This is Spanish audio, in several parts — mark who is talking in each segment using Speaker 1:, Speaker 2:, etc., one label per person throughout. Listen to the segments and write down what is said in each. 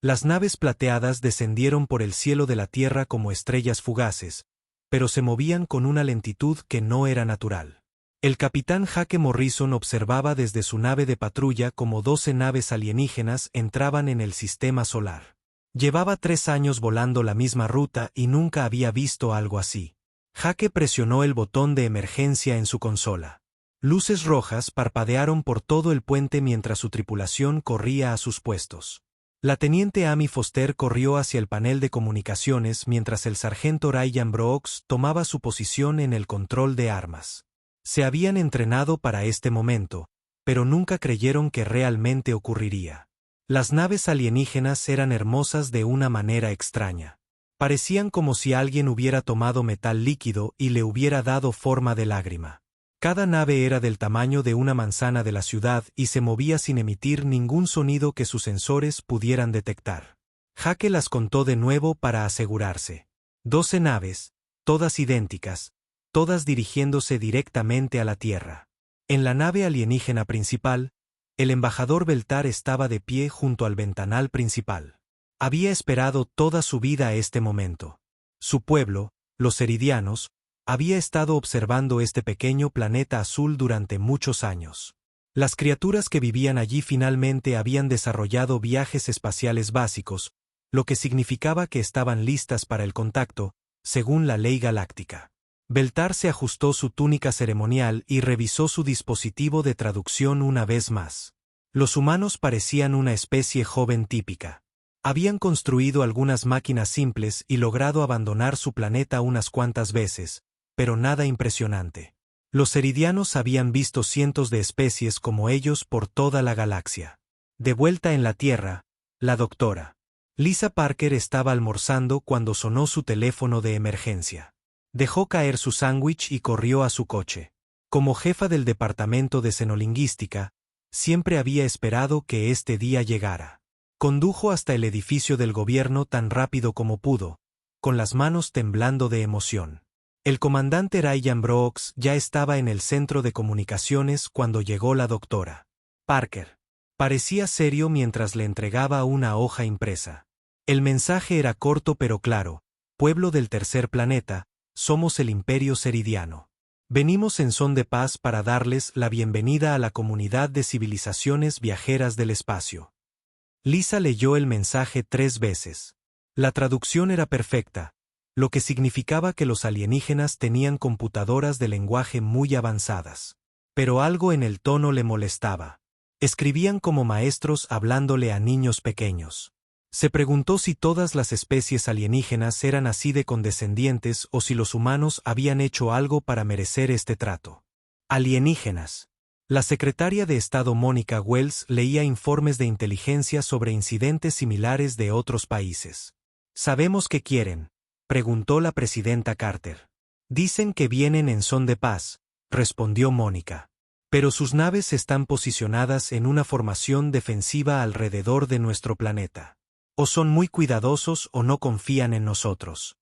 Speaker 1: Las naves plateadas descendieron por el cielo de la Tierra como estrellas fugaces, pero se movían con una lentitud que no era natural. El capitán Jake Morrison observaba desde su nave de patrulla cómo 12 naves alienígenas entraban en el sistema solar. Llevaba 3 años volando la misma ruta y nunca había visto algo así. Jake presionó el botón de emergencia en su consola. Luces rojas parpadearon por todo el puente mientras su tripulación corría a sus puestos. La teniente Amy Foster corrió hacia el panel de comunicaciones mientras el sargento Ryan Brooks tomaba su posición en el control de armas. Se habían entrenado para este momento, pero nunca creyeron que realmente ocurriría. Las naves alienígenas eran hermosas de una manera extraña. Parecían como si alguien hubiera tomado metal líquido y le hubiera dado forma de lágrima. Cada nave era del tamaño de una manzana de la ciudad y se movía sin emitir ningún sonido que sus sensores pudieran detectar. Jake las contó de nuevo para asegurarse. 12 naves, todas idénticas, todas dirigiéndose directamente a la Tierra. En la nave alienígena principal, el embajador Beltar estaba de pie junto al ventanal principal. Había esperado toda su vida a este momento. Su pueblo, los Ceridianos, había estado observando este pequeño planeta azul durante muchos años. Las criaturas que vivían allí finalmente habían desarrollado viajes espaciales básicos, lo que significaba que estaban listas para el contacto, según la ley galáctica. Beltar se ajustó su túnica ceremonial y revisó su dispositivo de traducción una vez más. Los humanos parecían una especie joven típica. Habían construido algunas máquinas simples y logrado abandonar su planeta unas cuantas veces, pero nada impresionante. Los Ceridianos habían visto cientos de especies como ellos por toda la galaxia. De vuelta en la Tierra, la doctora Lisa Parker estaba almorzando cuando sonó su teléfono de emergencia. Dejó caer su sándwich y corrió a su coche. Como jefa del departamento de xenolingüística, siempre había esperado que este día llegara. Condujo hasta el edificio del gobierno tan rápido como pudo, con las manos temblando de emoción. El comandante Ryan Brooks ya estaba en el centro de comunicaciones cuando llegó la doctora Parker. Parecía serio mientras le entregaba una hoja impresa. El mensaje era corto pero claro: pueblo del tercer planeta, somos el Imperio Ceridiano. Venimos en son de paz para darles la bienvenida a la comunidad de civilizaciones viajeras del espacio. Lisa leyó el mensaje 3 veces. La traducción era perfecta, lo que significaba que los alienígenas tenían computadoras de lenguaje muy avanzadas. Pero algo en el tono le molestaba. Escribían como maestros hablándole a niños pequeños. Se preguntó si todas las especies alienígenas eran así de condescendientes o si los humanos habían hecho algo para merecer este trato. Alienígenas. La secretaria de Estado Mónica Wells leía informes de inteligencia sobre incidentes similares de otros países. ¿Sabemos qué quieren?, preguntó la presidenta Carter. Dicen que vienen en son de paz, respondió Mónica. Pero sus naves están posicionadas en una formación defensiva alrededor de nuestro planeta. O son muy cuidadosos o no confían en nosotros.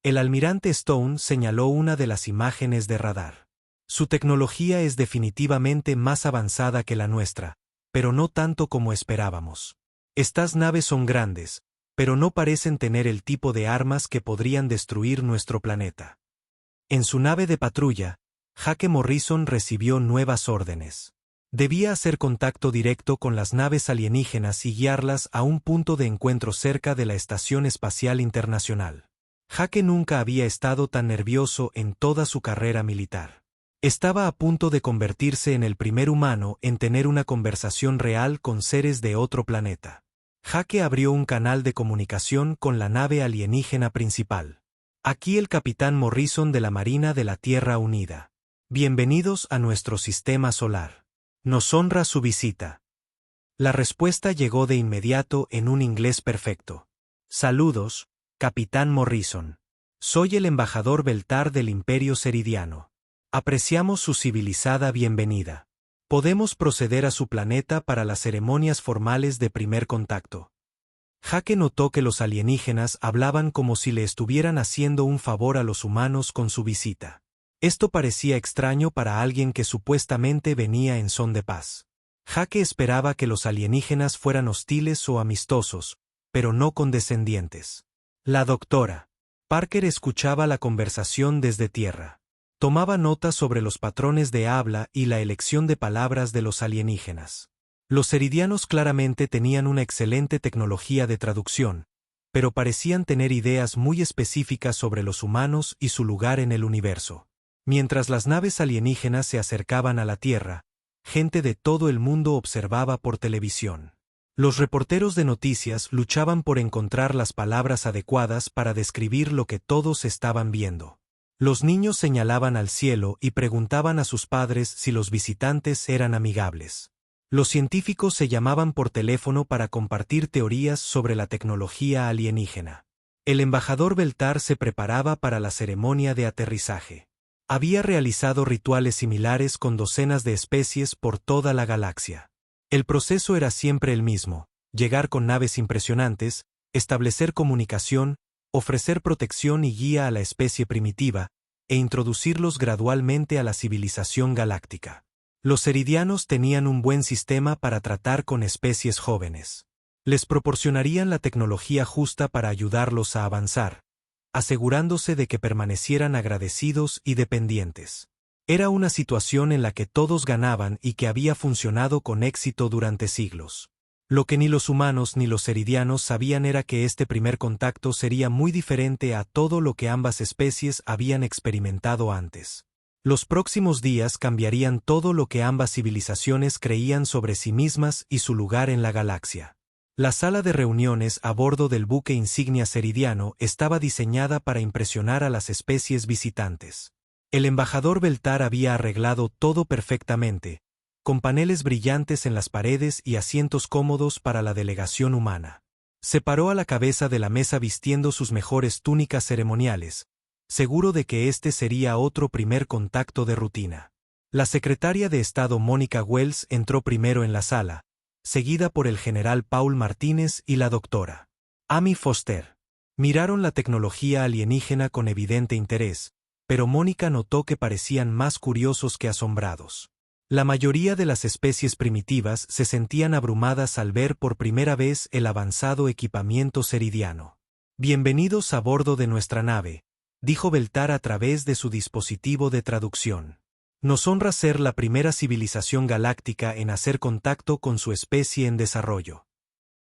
Speaker 1: El almirante Stone señaló una de las imágenes de radar. Su tecnología es definitivamente más avanzada que la nuestra, pero no tanto como esperábamos. Estas naves son grandes, pero no parecen tener el tipo de armas que podrían destruir nuestro planeta. En su nave de patrulla, Jake Morrison recibió nuevas órdenes. Debía hacer contacto directo con las naves alienígenas y guiarlas a un punto de encuentro cerca de la Estación Espacial Internacional. Jake nunca había estado tan nervioso en toda su carrera militar. Estaba a punto de convertirse en el primer humano en tener una conversación real con seres de otro planeta. Jake abrió un canal de comunicación con la nave alienígena principal. Aquí el capitán Morrison de la Marina de la Tierra Unida. Bienvenidos a nuestro sistema solar. Nos honra su visita. La respuesta llegó de inmediato en un inglés perfecto. Saludos, capitán Morrison. Soy el embajador Beltar del Imperio Ceridiano. Apreciamos su civilizada bienvenida. Podemos proceder a su planeta para las ceremonias formales de primer contacto. Jake notó que los alienígenas hablaban como si le estuvieran haciendo un favor a los humanos con su visita. Esto parecía extraño para alguien que supuestamente venía en son de paz. Jake esperaba que los alienígenas fueran hostiles o amistosos, pero no condescendientes. La doctora Parker escuchaba la conversación desde tierra. Tomaba notas sobre los patrones de habla y la elección de palabras de los alienígenas. Los ceridianos claramente tenían una excelente tecnología de traducción, pero parecían tener ideas muy específicas sobre los humanos y su lugar en el universo. Mientras las naves alienígenas se acercaban a la Tierra, gente de todo el mundo observaba por televisión. Los reporteros de noticias luchaban por encontrar las palabras adecuadas para describir lo que todos estaban viendo. Los niños señalaban al cielo y preguntaban a sus padres si los visitantes eran amigables. Los científicos se llamaban por teléfono para compartir teorías sobre la tecnología alienígena. El embajador Beltar se preparaba para la ceremonia de aterrizaje. Había realizado rituales similares con docenas de especies por toda la galaxia. El proceso era siempre el mismo: llegar con naves impresionantes, establecer comunicación, ofrecer protección y guía a la especie primitiva, e introducirlos gradualmente a la civilización galáctica. Los ceridianos tenían un buen sistema para tratar con especies jóvenes. Les proporcionarían la tecnología justa para ayudarlos a avanzar, asegurándose de que permanecieran agradecidos y dependientes. Era una situación en la que todos ganaban y que había funcionado con éxito durante siglos. Lo que ni los humanos ni los ceridianos sabían era que este primer contacto sería muy diferente a todo lo que ambas especies habían experimentado antes. Los próximos días cambiarían todo lo que ambas civilizaciones creían sobre sí mismas y su lugar en la galaxia. La sala de reuniones a bordo del buque insignia ceridiano estaba diseñada para impresionar a las especies visitantes. El embajador Beltar había arreglado todo perfectamente, con paneles brillantes en las paredes y asientos cómodos para la delegación humana. Se paró a la cabeza de la mesa vistiendo sus mejores túnicas ceremoniales, seguro de que este sería otro primer contacto de rutina. La secretaria de Estado Mónica Wells entró primero en la sala, seguida por el general Paul Martínez y la doctora Amy Foster. Miraron la tecnología alienígena con evidente interés, pero Mónica notó que parecían más curiosos que asombrados. La mayoría de las especies primitivas se sentían abrumadas al ver por primera vez el avanzado equipamiento ceridiano. «Bienvenidos a bordo de nuestra nave», dijo Beltar a través de su dispositivo de traducción. «Nos honra ser la primera civilización galáctica en hacer contacto con su especie en desarrollo».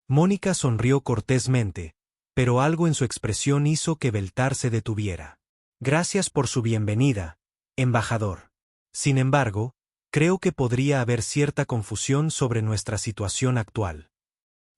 Speaker 1: Mónica sonrió cortésmente, pero algo en su expresión hizo que Beltar se detuviera. «Gracias por su bienvenida, embajador. Sin embargo, creo que podría haber cierta confusión sobre nuestra situación actual».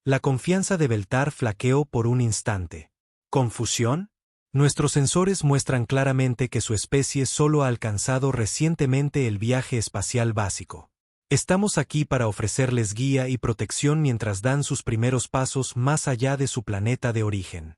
Speaker 1: La confianza de Beltar flaqueó por un instante. ¿Confusión? Nuestros sensores muestran claramente que su especie solo ha alcanzado recientemente el viaje espacial básico. Estamos aquí para ofrecerles guía y protección mientras dan sus primeros pasos más allá de su planeta de origen.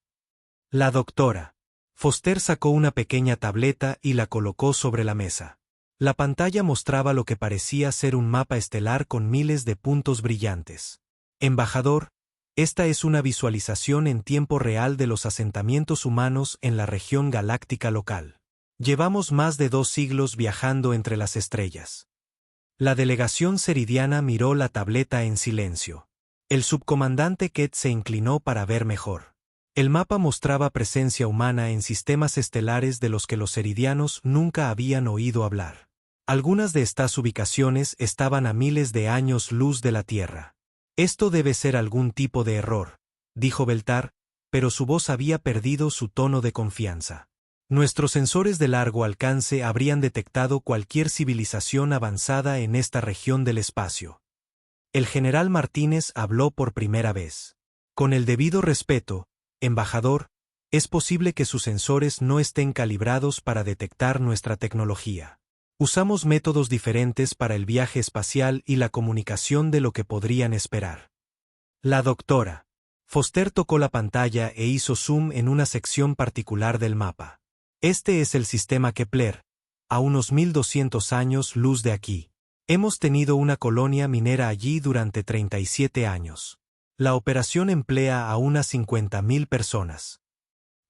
Speaker 1: La doctora Foster sacó una pequeña tableta y la colocó sobre la mesa. La pantalla mostraba lo que parecía ser un mapa estelar con miles de puntos brillantes. Embajador, esta es una visualización en tiempo real de los asentamientos humanos en la región galáctica local. Llevamos más de 2 siglos viajando entre las estrellas. La delegación ceridiana miró la tableta en silencio. El subcomandante Kett se inclinó para ver mejor. El mapa mostraba presencia humana en sistemas estelares de los que los ceridianos nunca habían oído hablar. Algunas de estas ubicaciones estaban a miles de años luz de la Tierra. «Esto debe ser algún tipo de error», dijo Beltar, pero su voz había perdido su tono de confianza. «Nuestros sensores de largo alcance habrían detectado cualquier civilización avanzada en esta región del espacio». El general Martínez habló por primera vez. «Con el debido respeto, embajador, es posible que sus sensores no estén calibrados para detectar nuestra tecnología. Usamos métodos diferentes para el viaje espacial y la comunicación de lo que podrían esperar». La doctora Foster tocó la pantalla e hizo zoom en una sección particular del mapa. «Este es el sistema Kepler, a unos 1200 años luz de aquí. Hemos tenido una colonia minera allí durante 37 años. La operación emplea a unas 50.000 personas».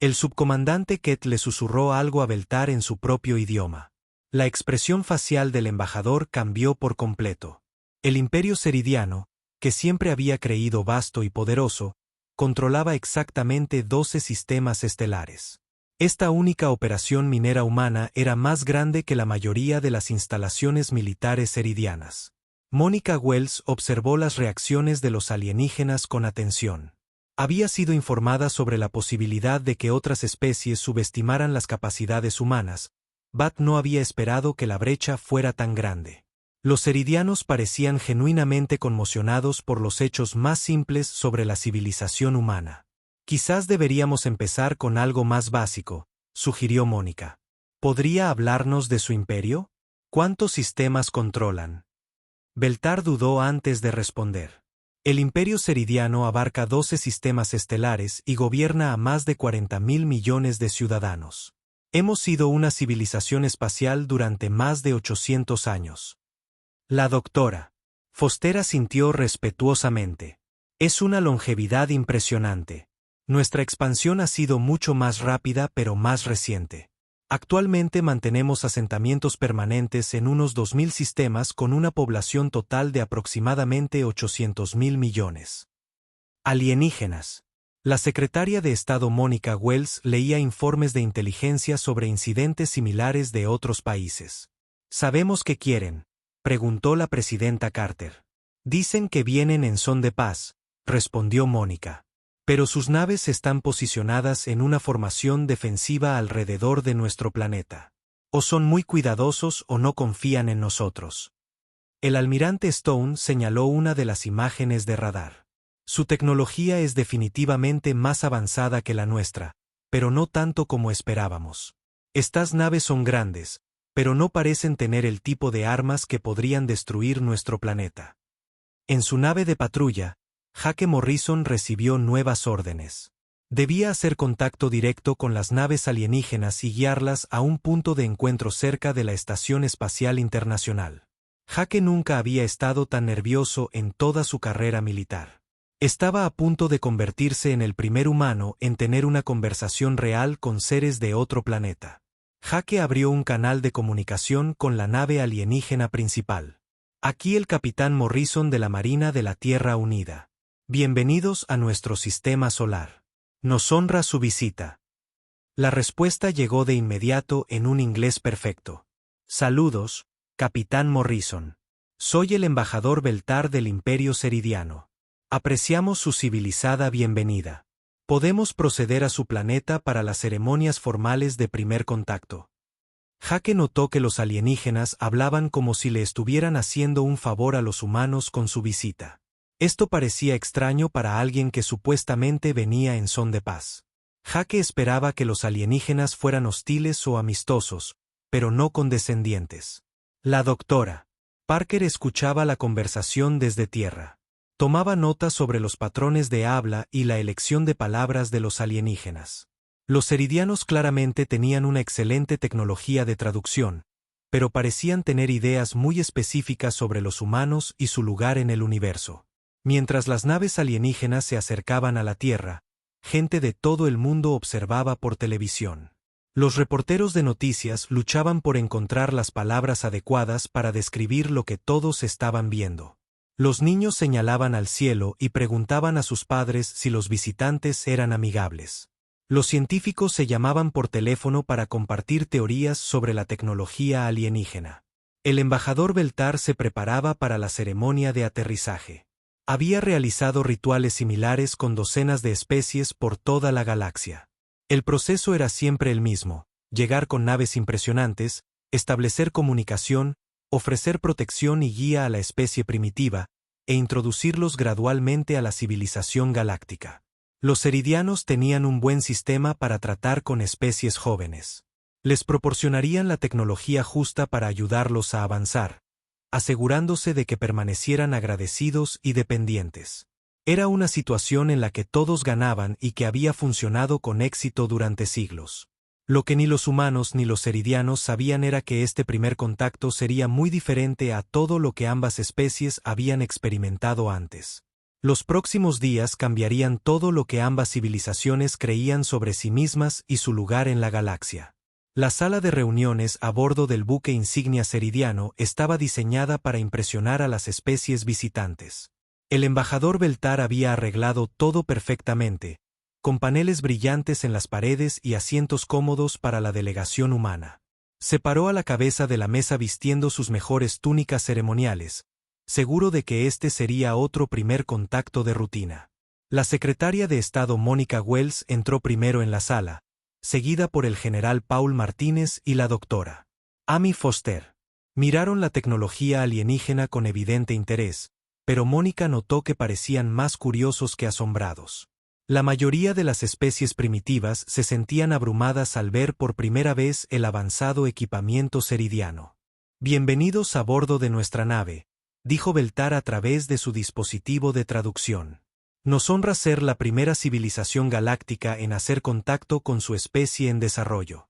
Speaker 1: El subcomandante Kett le susurró algo a Beltar en su propio idioma. La expresión facial del embajador cambió por completo. El imperio ceridiano, que siempre había creído vasto y poderoso, controlaba exactamente 12 sistemas estelares. Esta única operación minera humana era más grande que la mayoría de las instalaciones militares eridianas. Mónica Wells observó las reacciones de los alienígenas con atención. Había sido informada sobre la posibilidad de que otras especies subestimaran las capacidades humanas. Bat no había esperado que la brecha fuera tan grande. Los eridianos parecían genuinamente conmocionados por los hechos más simples sobre la civilización humana. Quizás deberíamos empezar con algo más básico, sugirió Mónica. ¿Podría hablarnos de su imperio? ¿Cuántos sistemas controlan? Beltar dudó antes de responder. El imperio ceridiano abarca 12 sistemas estelares y gobierna a más de 40.000 millones de ciudadanos. Hemos sido una civilización espacial durante más de 800 años. La doctora Foster asintió respetuosamente. Es una longevidad impresionante. Nuestra expansión ha sido mucho más rápida pero más reciente. Actualmente mantenemos asentamientos permanentes en unos 2.000 sistemas con una población total de aproximadamente 800.000 millones. Alienígenas. La secretaria de Estado Mónica Wells leía informes de inteligencia sobre incidentes similares de otros países. ¿Sabemos qué quieren?, preguntó la presidenta Carter. Dicen que vienen en son de paz, respondió Mónica. Pero sus naves están posicionadas en una formación defensiva alrededor de nuestro planeta. O son muy cuidadosos o no confían en nosotros. El almirante Stone señaló una de las imágenes de radar. Su tecnología es definitivamente más avanzada que la nuestra, pero no tanto como esperábamos. Estas naves son grandes, pero no parecen tener el tipo de armas que podrían destruir nuestro planeta. En su nave de patrulla, Jake Morrison recibió nuevas órdenes. Debía hacer contacto directo con las naves alienígenas y guiarlas a un punto de encuentro cerca de la Estación Espacial Internacional. Jake nunca había estado tan nervioso en toda su carrera militar. Estaba a punto de convertirse en el primer humano en tener una conversación real con seres de otro planeta. Jake abrió un canal de comunicación con la nave alienígena principal. Aquí el capitán Morrison de la Marina de la Tierra Unida. Bienvenidos a nuestro sistema solar. Nos honra su visita. La respuesta llegó de inmediato en un inglés perfecto. Saludos, capitán Morrison. Soy el embajador Beltar del Imperio Ceridiano. Apreciamos su civilizada bienvenida. Podemos proceder a su planeta para las ceremonias formales de primer contacto. Jake notó que los alienígenas hablaban como si le estuvieran haciendo un favor a los humanos con su visita. Esto parecía extraño para alguien que supuestamente venía en son de paz. Jake esperaba que los alienígenas fueran hostiles o amistosos, pero no condescendientes. La doctora Parker escuchaba la conversación desde tierra. Tomaba notas sobre los patrones de habla y la elección de palabras de los alienígenas. Los ceridianos claramente tenían una excelente tecnología de traducción, pero parecían tener ideas muy específicas sobre los humanos y su lugar en el universo. Mientras las naves alienígenas se acercaban a la Tierra, gente de todo el mundo observaba por televisión. Los reporteros de noticias luchaban por encontrar las palabras adecuadas para describir lo que todos estaban viendo. Los niños señalaban al cielo y preguntaban a sus padres si los visitantes eran amigables. Los científicos se llamaban por teléfono para compartir teorías sobre la tecnología alienígena. El embajador Beltar se preparaba para la ceremonia de aterrizaje. Había realizado rituales similares con docenas de especies por toda la galaxia. El proceso era siempre el mismo: llegar con naves impresionantes, establecer comunicación, ofrecer protección y guía a la especie primitiva, e introducirlos gradualmente a la civilización galáctica. Los ceridianos tenían un buen sistema para tratar con especies jóvenes. Les proporcionarían la tecnología justa para ayudarlos a avanzar, asegurándose de que permanecieran agradecidos y dependientes. Era una situación en la que todos ganaban y que había funcionado con éxito durante siglos. Lo que ni los humanos ni los ceridianos sabían era que este primer contacto sería muy diferente a todo lo que ambas especies habían experimentado antes. Los próximos días cambiarían todo lo que ambas civilizaciones creían sobre sí mismas y su lugar en la galaxia. La sala de reuniones a bordo del buque insignia ceridiano estaba diseñada para impresionar a las especies visitantes. El embajador Beltar había arreglado todo perfectamente, con paneles brillantes en las paredes y asientos cómodos para la delegación humana. Se paró a la cabeza de la mesa vistiendo sus mejores túnicas ceremoniales, seguro de que este sería otro primer contacto de rutina. La secretaria de Estado Mónica Wells entró primero en la sala, seguida por el general Paul Martínez y la doctora Amy Foster. Miraron la tecnología alienígena con evidente interés, pero Mónica notó que parecían más curiosos que asombrados. La mayoría de las especies primitivas se sentían abrumadas al ver por primera vez el avanzado equipamiento ceridiano. «Bienvenidos a bordo de nuestra nave», dijo Beltar a través de su dispositivo de traducción. «Nos honra ser la primera civilización galáctica en hacer contacto con su especie en desarrollo».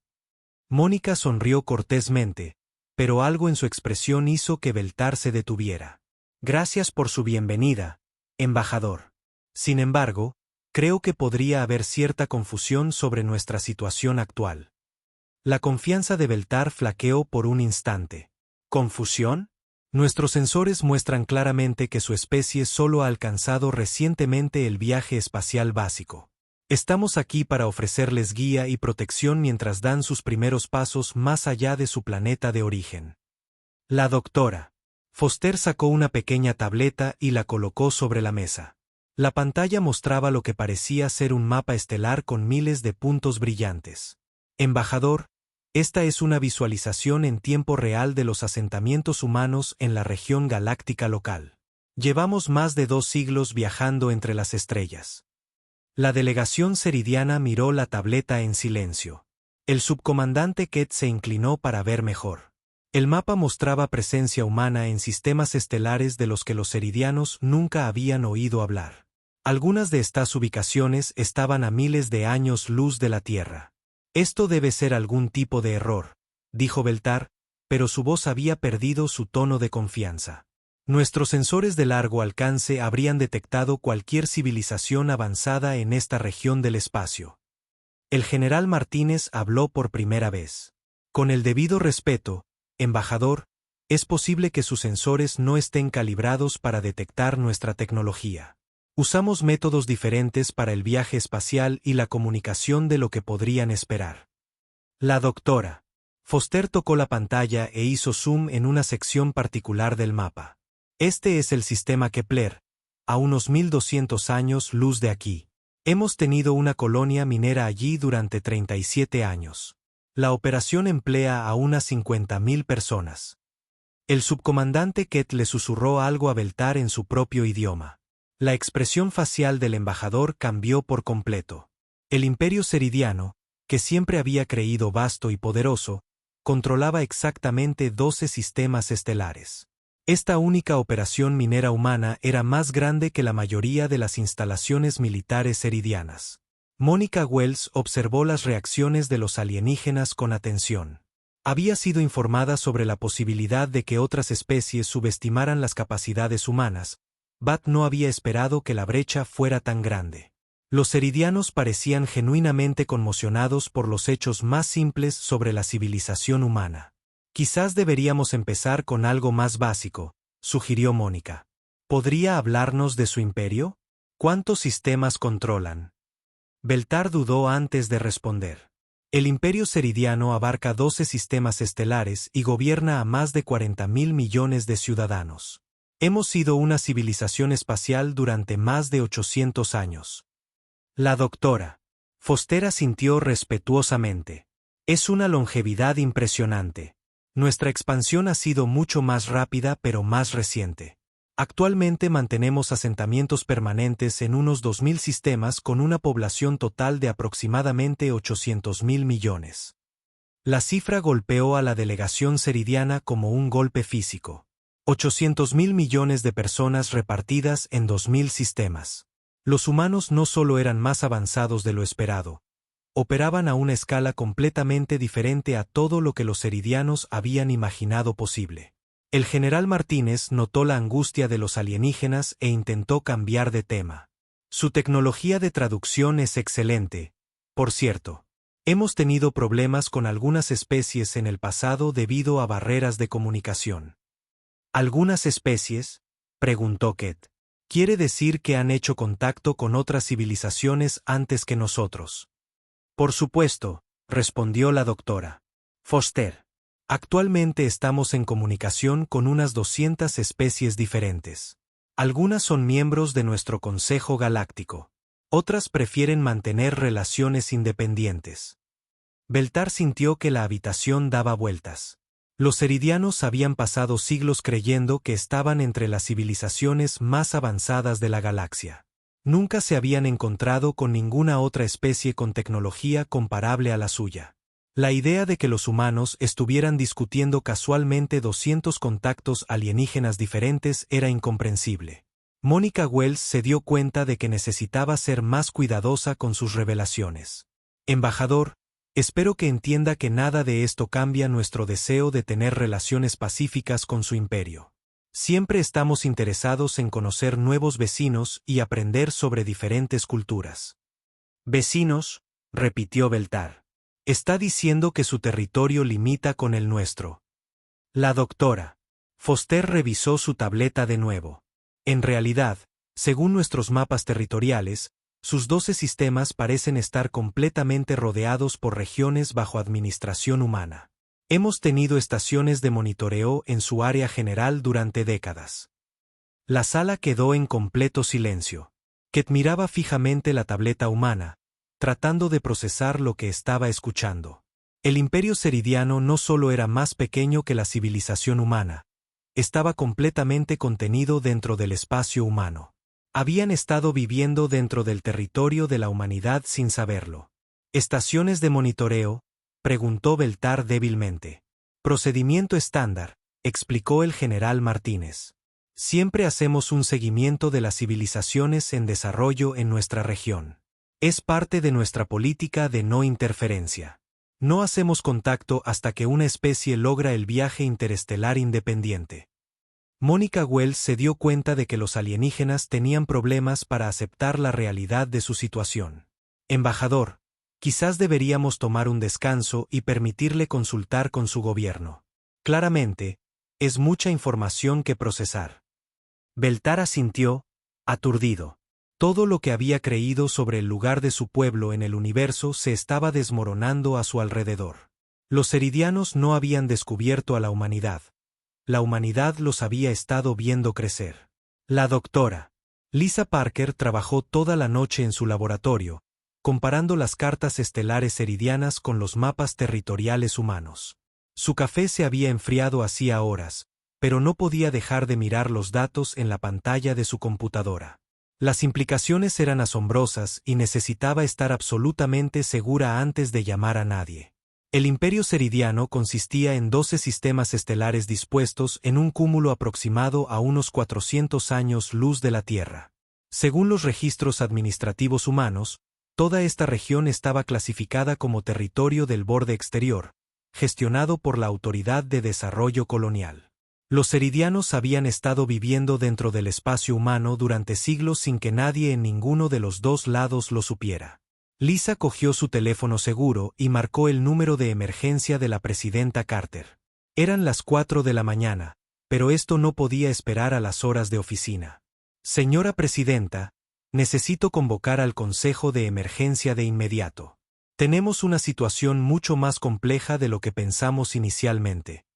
Speaker 1: Mónica sonrió cortésmente, pero algo en su expresión hizo que Beltar se detuviera. «Gracias por su bienvenida, embajador. Sin embargo, creo que podría haber cierta confusión sobre nuestra situación actual». La confianza de Beltar flaqueó por un instante. ¿Confusión? Nuestros sensores muestran claramente que su especie solo ha alcanzado recientemente el viaje espacial básico. Estamos aquí para ofrecerles guía y protección mientras dan sus primeros pasos más allá de su planeta de origen. La doctora Foster sacó una pequeña tableta y la colocó sobre la mesa. La pantalla mostraba lo que parecía ser un mapa estelar con miles de puntos brillantes. Embajador, esta es una visualización en tiempo real de los asentamientos humanos en la región galáctica local. Llevamos más de 2 siglos viajando entre las estrellas. La delegación ceridiana miró la tableta en silencio. El subcomandante Kett se inclinó para ver mejor. El mapa mostraba presencia humana en sistemas estelares de los que los ceridianos nunca habían oído hablar. Algunas de estas ubicaciones estaban a miles de años luz de la Tierra. «Esto debe ser algún tipo de error», dijo Beltar, pero su voz había perdido su tono de confianza. «Nuestros sensores de largo alcance habrían detectado cualquier civilización avanzada en esta región del espacio». El general Martínez habló por primera vez. «Con el debido respeto, embajador, es posible que sus sensores no estén calibrados para detectar nuestra tecnología. Usamos métodos diferentes para el viaje espacial y la comunicación de lo que podrían esperar». La doctora Foster tocó la pantalla e hizo zoom en una sección particular del mapa. «Este es el sistema Kepler, a unos 1200 años luz de aquí. Hemos tenido una colonia minera allí durante 37 años. La operación emplea a unas 50.000 personas». El subcomandante Kett le susurró algo a Beltar en su propio idioma. La expresión facial del embajador cambió por completo. El imperio ceridiano, que siempre había creído vasto y poderoso, controlaba exactamente 12 sistemas estelares. Esta única operación minera humana era más grande que la mayoría de las instalaciones militares ceridianas. Mónica Wells observó las reacciones de los alienígenas con atención. Había sido informada sobre la posibilidad de que otras especies subestimaran las capacidades humanas. Bat no había esperado que la brecha fuera tan grande. Los ceridianos parecían genuinamente conmocionados por los hechos más simples sobre la civilización humana. «Quizás deberíamos empezar con algo más básico», sugirió Mónica. «¿Podría hablarnos de su imperio? ¿Cuántos sistemas controlan?» Beltar dudó antes de responder. El imperio ceridiano abarca 12 sistemas estelares y gobierna a más de 40.000 millones de ciudadanos. Hemos sido una civilización espacial durante más de 800 años. La doctora Foster asintió respetuosamente. «Es una longevidad impresionante. Nuestra expansión ha sido mucho más rápida pero más reciente. Actualmente mantenemos asentamientos permanentes en unos 2.000 sistemas con una población total de aproximadamente 800.000 millones». La cifra golpeó a la delegación ceridiana como un golpe físico. 800.000 millones de personas repartidas en 2.000 sistemas. Los humanos no solo eran más avanzados de lo esperado, operaban a una escala completamente diferente a todo lo que los ceridianos habían imaginado posible. El general Martínez notó la angustia de los alienígenas e intentó cambiar de tema. «Su tecnología de traducción es excelente, por cierto. Hemos tenido problemas con algunas especies en el pasado debido a barreras de comunicación». «¿Algunas especies?», preguntó Kett. Quiere decir que han hecho contacto con otras civilizaciones antes que nosotros. Por supuesto, respondió la doctora Foster. Actualmente estamos en comunicación con unas 200 especies diferentes. Algunas son miembros de nuestro Consejo Galáctico. Otras prefieren mantener relaciones independientes. Beltar sintió que la habitación daba vueltas. Los Ceridianos habían pasado siglos creyendo que estaban entre las civilizaciones más avanzadas de la galaxia. Nunca se habían encontrado con ninguna otra especie con tecnología comparable a la suya. La idea de que los humanos estuvieran discutiendo casualmente 200 contactos alienígenas diferentes era incomprensible. Mónica Wells se dio cuenta de que necesitaba ser más cuidadosa con sus revelaciones. Embajador, espero que entienda que nada de esto cambia nuestro deseo de tener relaciones pacíficas con su imperio. Siempre estamos interesados en conocer nuevos vecinos y aprender sobre diferentes culturas. Vecinos, repitió Beltar. Está diciendo que su territorio limita con el nuestro. La doctora Foster revisó su tableta de nuevo. En realidad, según nuestros mapas territoriales, sus 12 sistemas parecen estar completamente rodeados por regiones bajo administración humana. Hemos tenido estaciones de monitoreo en su área general durante décadas. La sala quedó en completo silencio. Ket miraba fijamente la tableta humana, tratando de procesar lo que estaba escuchando. El imperio ceridiano no solo era más pequeño que la civilización humana, estaba completamente contenido dentro del espacio humano. Habían estado viviendo dentro del territorio de la humanidad sin saberlo. ¿Estaciones de monitoreo?, preguntó Beltar débilmente. Procedimiento estándar, explicó el general Martínez. Siempre hacemos un seguimiento de las civilizaciones en desarrollo en nuestra región. Es parte de nuestra política de no interferencia. No hacemos contacto hasta que una especie logra el viaje interestelar independiente. Mónica Wells se dio cuenta de que los alienígenas tenían problemas para aceptar la realidad de su situación. Embajador, quizás deberíamos tomar un descanso y permitirle consultar con su gobierno. Claramente, es mucha información que procesar. Beltar asintió, aturdido. Todo lo que había creído sobre el lugar de su pueblo en el universo se estaba desmoronando a su alrededor. Los ceridianos no habían descubierto a la humanidad. La humanidad los había estado viendo crecer. La doctora Lisa Parker trabajó toda la noche en su laboratorio, comparando las cartas estelares ceridianas con los mapas territoriales humanos. Su café se había enfriado hacía horas, pero no podía dejar de mirar los datos en la pantalla de su computadora. Las implicaciones eran asombrosas y necesitaba estar absolutamente segura antes de llamar a nadie. El imperio ceridiano consistía en 12 sistemas estelares dispuestos en un cúmulo aproximado a unos 400 años luz de la Tierra. Según los registros administrativos humanos, toda esta región estaba clasificada como territorio del borde exterior, gestionado por la Autoridad de Desarrollo Colonial. Los ceridianos habían estado viviendo dentro del espacio humano durante siglos sin que nadie en ninguno de los dos lados lo supiera. Lisa cogió su teléfono seguro y marcó el número de emergencia de la presidenta Carter. Eran las 4 de la mañana, pero esto no podía esperar a las horas de oficina. Señora presidenta, necesito convocar al Consejo de Emergencia de inmediato. Tenemos una situación mucho más compleja de lo que pensamos inicialmente.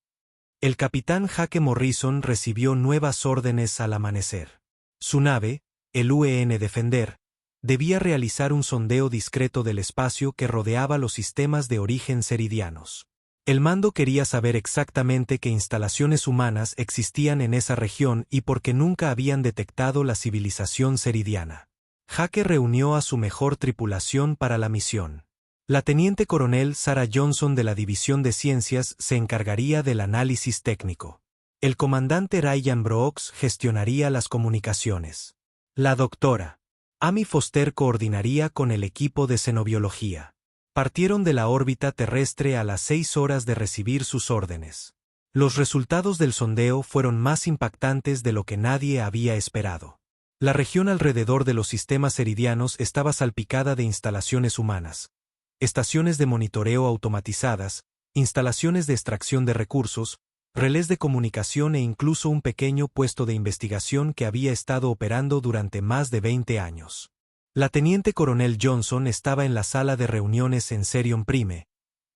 Speaker 1: El capitán Jake Morrison recibió nuevas órdenes al amanecer. Su nave, el UN Defender, debía realizar un sondeo discreto del espacio que rodeaba los sistemas de origen ceridianos. El mando quería saber exactamente qué instalaciones humanas existían en esa región y por qué nunca habían detectado la civilización ceridiana. Jake reunió a su mejor tripulación para la misión. La teniente coronel Sarah Johnson de la División de Ciencias se encargaría del análisis técnico. El comandante Ryan Brooks gestionaría las comunicaciones. La doctora Amy Foster coordinaría con el equipo de xenobiología. Partieron de la órbita terrestre a las 6 horas de recibir sus órdenes. Los resultados del sondeo fueron más impactantes de lo que nadie había esperado. La región alrededor de los sistemas ceridianos estaba salpicada de instalaciones humanas, estaciones de monitoreo automatizadas, instalaciones de extracción de recursos, relés de comunicación e incluso un pequeño puesto de investigación que había estado operando durante más de 20 años. La teniente coronel Johnson estaba en la sala de reuniones en Serion Prime,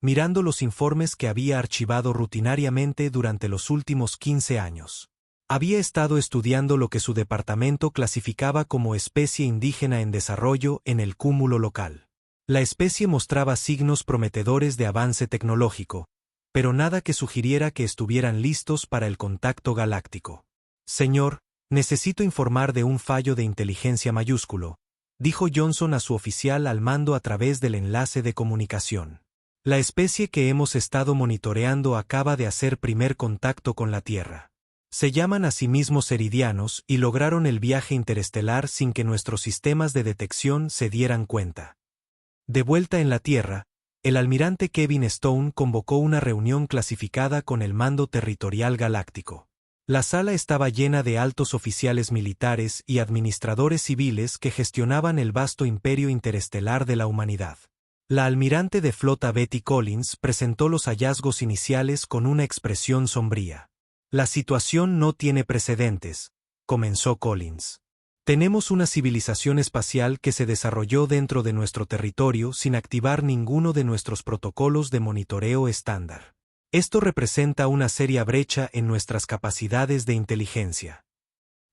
Speaker 1: mirando los informes que había archivado rutinariamente durante los últimos 15 años. Había estado estudiando lo que su departamento clasificaba como especie indígena en desarrollo en el cúmulo local. La especie mostraba signos prometedores de avance tecnológico, pero nada que sugiriera que estuvieran listos para el contacto galáctico. Señor, necesito informar de un fallo de inteligencia mayúsculo, dijo Johnson a su oficial al mando a través del enlace de comunicación. La especie que hemos estado monitoreando acaba de hacer primer contacto con la Tierra. Se llaman a sí mismos ceridianos y lograron el viaje interestelar sin que nuestros sistemas de detección se dieran cuenta. De vuelta en la Tierra, el almirante Kevin Stone convocó una reunión clasificada con el Mando Territorial Galáctico. La sala estaba llena de altos oficiales militares y administradores civiles que gestionaban el vasto imperio interestelar de la humanidad. La almirante de flota Betty Collins presentó los hallazgos iniciales con una expresión sombría. La situación no tiene precedentes, comenzó Collins. Tenemos una civilización espacial que se desarrolló dentro de nuestro territorio sin activar ninguno de nuestros protocolos de monitoreo estándar. Esto representa una seria brecha en nuestras capacidades de inteligencia.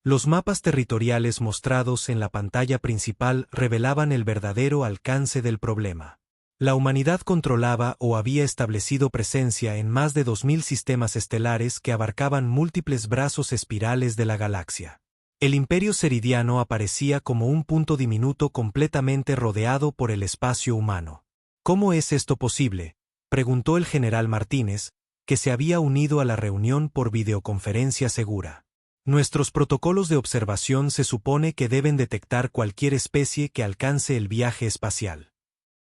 Speaker 1: Los mapas territoriales mostrados en la pantalla principal revelaban el verdadero alcance del problema. La humanidad controlaba o había establecido presencia en más de 2000 sistemas estelares que abarcaban múltiples brazos espirales de la galaxia. El imperio ceridiano aparecía como un punto diminuto completamente rodeado por el espacio humano. ¿Cómo es esto posible?, preguntó el general Martínez, que se había unido a la reunión por videoconferencia segura. Nuestros protocolos de observación se supone que deben detectar cualquier especie que alcance el viaje espacial.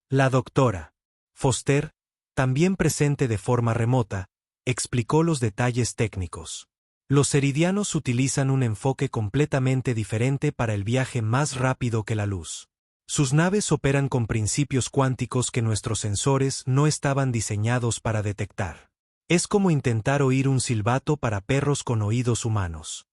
Speaker 1: La doctora Foster, también presente de forma remota, explicó los detalles técnicos. Los ceridianos utilizan un enfoque completamente diferente para el viaje más rápido que la luz. Sus naves operan con principios cuánticos que nuestros sensores no estaban diseñados para detectar. Es como intentar oír un silbato para perros con oídos humanos.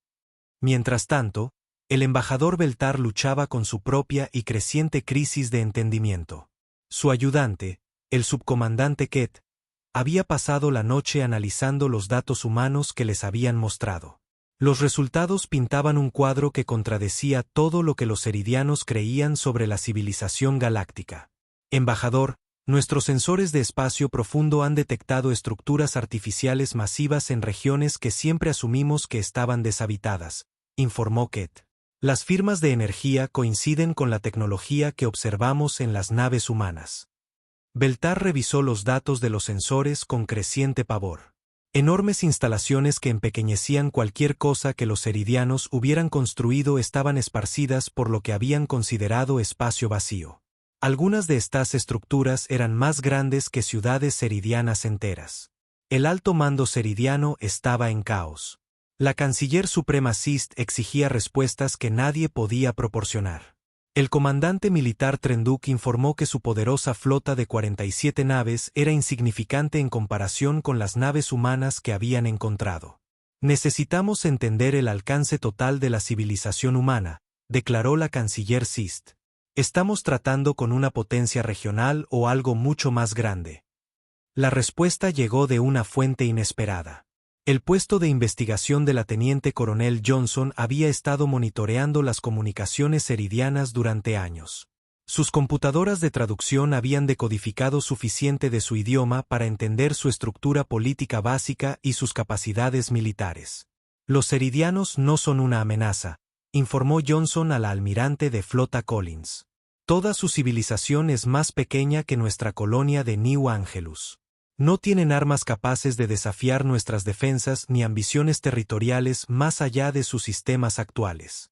Speaker 1: Mientras tanto, el embajador Beltar luchaba con su propia y creciente crisis de entendimiento. Su ayudante, el subcomandante Kett, había pasado la noche analizando los datos humanos que les habían mostrado. Los resultados pintaban un cuadro que contradecía todo lo que los ceridianos creían sobre la civilización galáctica. Embajador, nuestros sensores de espacio profundo han detectado estructuras artificiales masivas en regiones que siempre asumimos que estaban deshabitadas, informó Kett. Las firmas de energía coinciden con la tecnología que observamos en las naves humanas. Beltar revisó los datos de los sensores con creciente pavor. Enormes instalaciones que empequeñecían cualquier cosa que los ceridianos hubieran construido estaban esparcidas por lo que habían considerado espacio vacío. Algunas de estas estructuras eran más grandes que ciudades ceridianas enteras. El alto mando ceridiano estaba en caos. La canciller suprema Sist exigía respuestas que nadie podía proporcionar. El comandante militar Trenduk informó que su poderosa flota de 47 naves era insignificante en comparación con las naves humanas que habían encontrado. Necesitamos entender el alcance total de la civilización humana, declaró la canciller Sist. Estamos tratando con una potencia regional o algo mucho más grande. La respuesta llegó de una fuente inesperada. El puesto de investigación de la teniente coronel Johnson había estado monitoreando las comunicaciones ceridianas durante años. Sus computadoras de traducción habían decodificado suficiente de su idioma para entender su estructura política básica y sus capacidades militares. Los ceridianos no son una amenaza, informó Johnson a la almirante de flota Collins. Toda su civilización es más pequeña que nuestra colonia de New Angelus. No tienen armas capaces de desafiar nuestras defensas ni ambiciones territoriales más allá de sus sistemas actuales.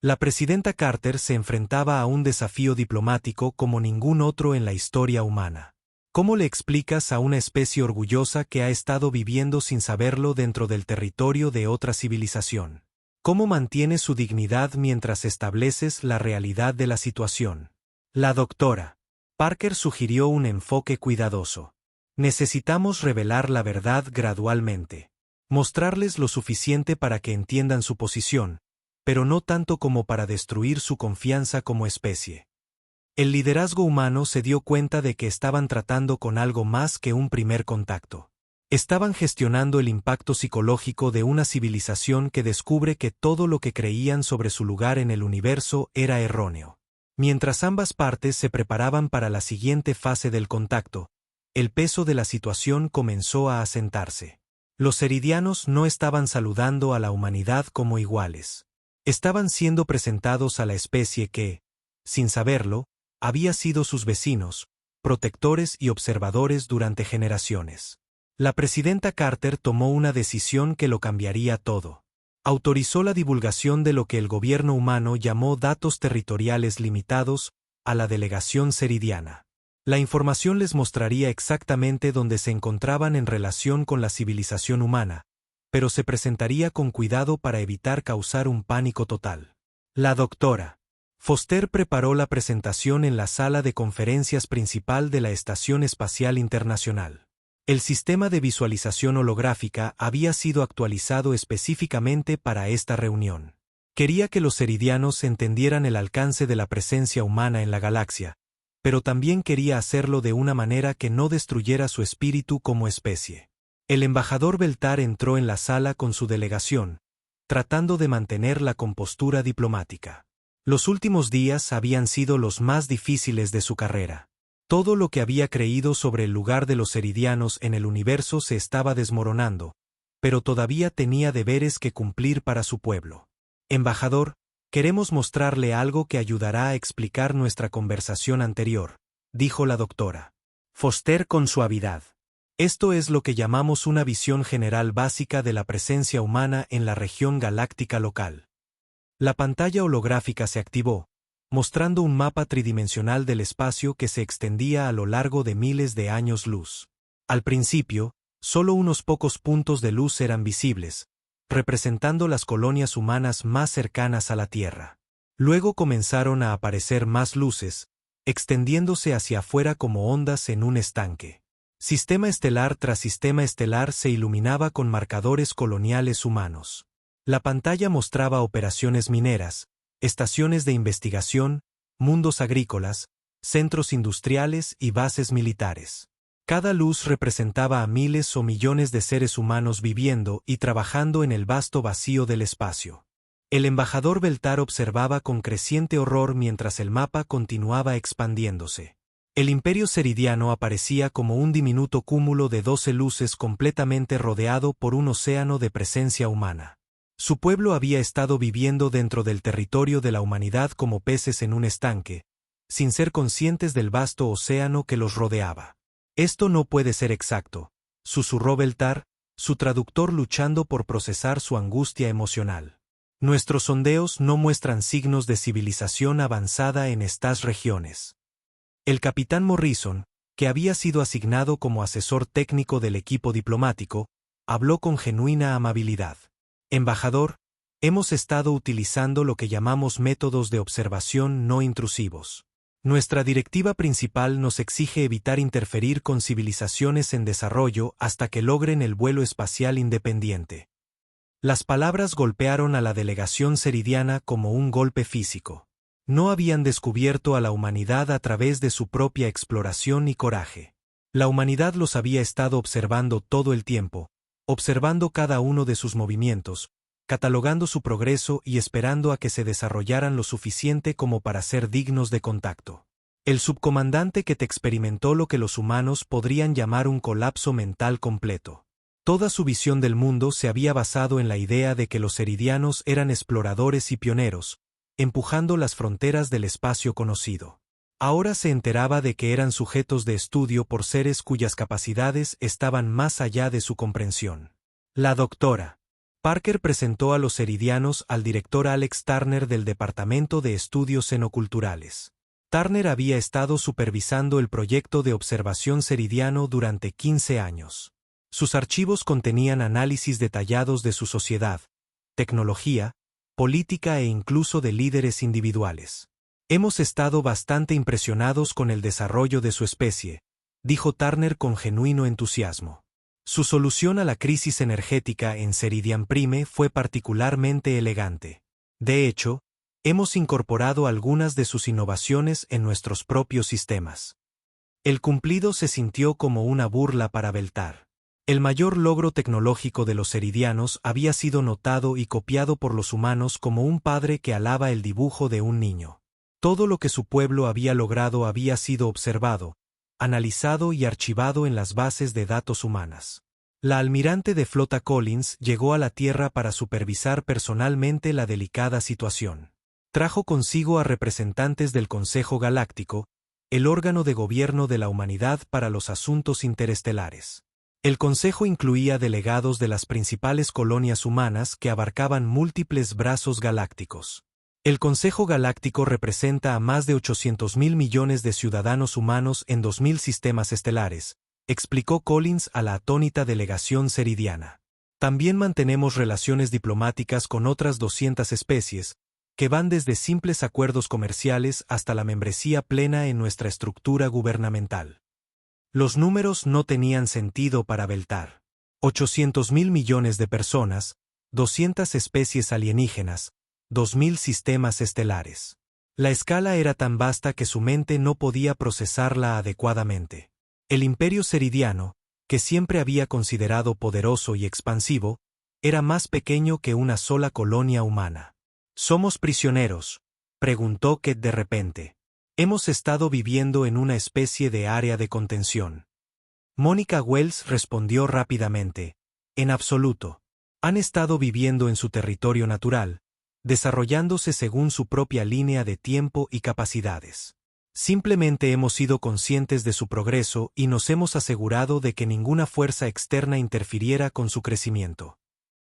Speaker 1: La presidenta Carter se enfrentaba a un desafío diplomático como ningún otro en la historia humana. ¿Cómo le explicas a una especie orgullosa que ha estado viviendo sin saberlo dentro del territorio de otra civilización? ¿Cómo mantienes su dignidad mientras estableces la realidad de la situación? La doctora Parker sugirió un enfoque cuidadoso. Necesitamos revelar la verdad gradualmente. Mostrarles lo suficiente para que entiendan su posición, pero no tanto como para destruir su confianza como especie. El liderazgo humano se dio cuenta de que estaban tratando con algo más que un primer contacto. Estaban gestionando el impacto psicológico de una civilización que descubre que todo lo que creían sobre su lugar en el universo era erróneo. Mientras ambas partes se preparaban para la siguiente fase del contacto, el peso de la situación comenzó a asentarse. Los ceridianos no estaban saludando a la humanidad como iguales. Estaban siendo presentados a la especie que, sin saberlo, había sido sus vecinos, protectores y observadores durante generaciones. La presidenta Carter tomó una decisión que lo cambiaría todo. Autorizó la divulgación de lo que el gobierno humano llamó datos territoriales limitados a la delegación ceridiana. La información les mostraría exactamente dónde se encontraban en relación con la civilización humana, pero se presentaría con cuidado para evitar causar un pánico total. La doctora Foster preparó la presentación en la sala de conferencias principal de la Estación Espacial Internacional. El sistema de visualización holográfica había sido actualizado específicamente para esta reunión. Quería que los ceridianos entendieran el alcance de la presencia humana en la galaxia, pero también quería hacerlo de una manera que no destruyera su espíritu como especie. El embajador Beltar entró en la sala con su delegación, tratando de mantener la compostura diplomática. Los últimos días habían sido los más difíciles de su carrera. Todo lo que había creído sobre el lugar de los ceridianos en el universo se estaba desmoronando, pero todavía tenía deberes que cumplir para su pueblo. Embajador, queremos mostrarle algo que ayudará a explicar nuestra conversación anterior, dijo la doctora Foster con suavidad. Esto es lo que llamamos una visión general básica de la presencia humana en la región galáctica local. La pantalla holográfica se activó, mostrando un mapa tridimensional del espacio que se extendía a lo largo de miles de años luz. Al principio, solo unos pocos puntos de luz eran visibles, representando las colonias humanas más cercanas a la Tierra. Luego comenzaron a aparecer más luces, extendiéndose hacia afuera como ondas en un estanque. Sistema estelar tras sistema estelar se iluminaba con marcadores coloniales humanos. La pantalla mostraba operaciones mineras, estaciones de investigación, mundos agrícolas, centros industriales y bases militares. Cada luz representaba a miles o millones de seres humanos viviendo y trabajando en el vasto vacío del espacio. El embajador Beltar observaba con creciente horror mientras el mapa continuaba expandiéndose. El imperio ceridiano aparecía como un diminuto cúmulo de 12 luces completamente rodeado por un océano de presencia humana. Su pueblo había estado viviendo dentro del territorio de la humanidad como peces en un estanque, sin ser conscientes del vasto océano que los rodeaba. Esto no puede ser exacto, susurró Beltar, su traductor luchando por procesar su angustia emocional. Nuestros sondeos no muestran signos de civilización avanzada en estas regiones. El capitán Morrison, que había sido asignado como asesor técnico del equipo diplomático, habló con genuina amabilidad. Embajador, hemos estado utilizando lo que llamamos métodos de observación no intrusivos. Nuestra directiva principal nos exige evitar interferir con civilizaciones en desarrollo hasta que logren el vuelo espacial independiente. Las palabras golpearon a la delegación ceridiana como un golpe físico. No habían descubierto a la humanidad a través de su propia exploración y coraje. La humanidad los había estado observando todo el tiempo, observando cada uno de sus movimientos, catalogando su progreso y esperando a que se desarrollaran lo suficiente como para ser dignos de contacto. El subcomandante que te experimentó lo que los humanos podrían llamar un colapso mental completo. Toda su visión del mundo se había basado en la idea de que los ceridianos eran exploradores y pioneros, empujando las fronteras del espacio conocido. Ahora se enteraba de que eran sujetos de estudio por seres cuyas capacidades estaban más allá de su comprensión. La doctora Parker presentó a los ceridianos al director Alex Turner del Departamento de Estudios Xenoculturales. Turner había estado supervisando el proyecto de observación ceridiano durante 15 años. Sus archivos contenían análisis detallados de su sociedad, tecnología, política e incluso de líderes individuales. Hemos estado bastante impresionados con el desarrollo de su especie, dijo Turner con genuino entusiasmo. Su solución a la crisis energética en Ceridian Prime fue particularmente elegante. De hecho, hemos incorporado algunas de sus innovaciones en nuestros propios sistemas. El cumplido se sintió como una burla para Beltar. El mayor logro tecnológico de los ceridianos había sido notado y copiado por los humanos como un padre que alaba el dibujo de un niño. Todo lo que su pueblo había logrado había sido observado, analizado y archivado en las bases de datos humanas. La almirante de flota Collins llegó a la Tierra para supervisar personalmente la delicada situación. Trajo consigo a representantes del Consejo Galáctico, el órgano de gobierno de la humanidad para los asuntos interestelares. El Consejo incluía delegados de las principales colonias humanas que abarcaban múltiples brazos galácticos. El Consejo Galáctico representa a más de 800.000 millones de ciudadanos humanos en 2.000 sistemas estelares, explicó Collins a la atónita delegación ceridiana. También mantenemos relaciones diplomáticas con otras 200 especies, que van desde simples acuerdos comerciales hasta la membresía plena en nuestra estructura gubernamental. Los números no tenían sentido para Beltar. 800.000 millones de personas, 200 especies alienígenas, 2.000 sistemas estelares. La escala era tan vasta que su mente no podía procesarla adecuadamente. El imperio ceridiano, que siempre había considerado poderoso y expansivo, era más pequeño que una sola colonia humana. ¿Somos prisioneros?, preguntó Ket de repente. Hemos estado viviendo en una especie de área de contención. Mónica Wells respondió rápidamente. En absoluto. Han estado viviendo en su territorio natural, desarrollándose según su propia línea de tiempo y capacidades. Simplemente hemos sido conscientes de su progreso y nos hemos asegurado de que ninguna fuerza externa interfiriera con su crecimiento.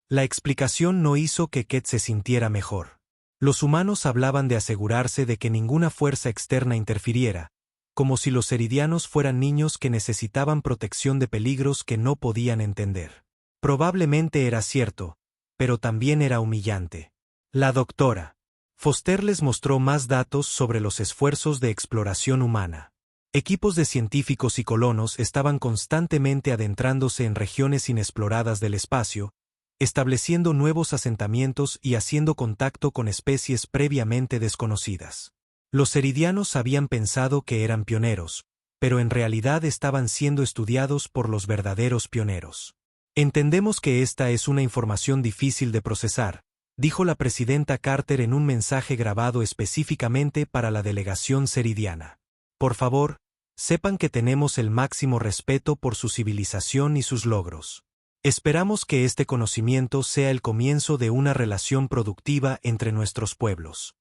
Speaker 1: La explicación no hizo que Ket se sintiera mejor. Los humanos hablaban de asegurarse de que ninguna fuerza externa interfiriera, como si los ceridianos fueran niños que necesitaban protección de peligros que no podían entender. Probablemente era cierto, pero también era humillante. La doctora Foster les mostró más datos sobre los esfuerzos de exploración humana. Equipos de científicos y colonos estaban constantemente adentrándose en regiones inexploradas del espacio, estableciendo nuevos asentamientos y haciendo contacto con especies previamente desconocidas. Los ceridianos habían pensado que eran pioneros, pero en realidad estaban siendo estudiados por los verdaderos pioneros. Entendemos que esta es una información difícil de procesar, dijo la presidenta Carter en un mensaje grabado específicamente para la delegación ceridiana. Por favor, sepan que tenemos el máximo respeto por su civilización y sus logros. Esperamos que este conocimiento sea el comienzo de una relación productiva entre nuestros pueblos.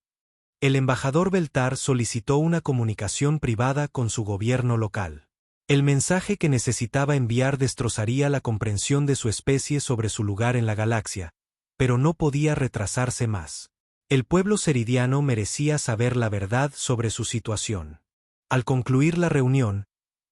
Speaker 1: El embajador Beltar solicitó una comunicación privada con su gobierno local. El mensaje que necesitaba enviar destrozaría la comprensión de su especie sobre su lugar en la galaxia, pero no podía retrasarse más. El pueblo ceridiano merecía saber la verdad sobre su situación. Al concluir la reunión,